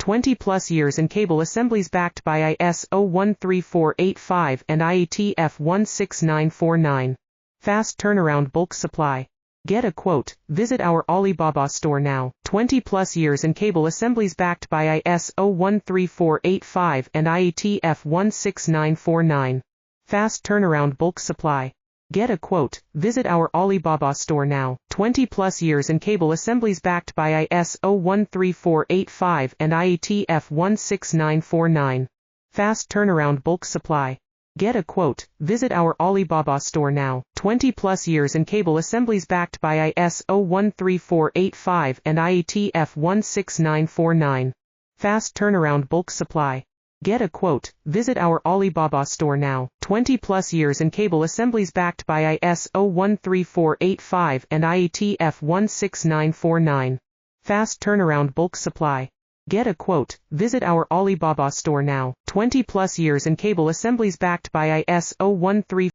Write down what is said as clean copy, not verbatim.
20 plus years in cable assemblies backed by ISO 13485 and IATF 16949. Fast turnaround bulk supply. Get a quote. Visit our Alibaba store now. 20 plus years in cable assemblies backed by ISO 13485 and IATF 16949. Fast turnaround bulk supply. Get a quote. Visit our Alibaba store now. 20 plus years in cable assemblies backed by ISO 13485 and IATF 16949. Fast turnaround bulk supply. Get a quote. Visit our Alibaba store now. 20 plus years in cable assemblies backed by ISO 13485 and IATF 16949. Fast turnaround bulk supply. Get a quote. Visit our Alibaba store now. 20 plus years in cable assemblies backed by ISO 13485 and IATF 16949. Fast turnaround bulk supply. Get a quote. Visit our Alibaba store now. 20 plus years in cable assemblies backed by ISO 13485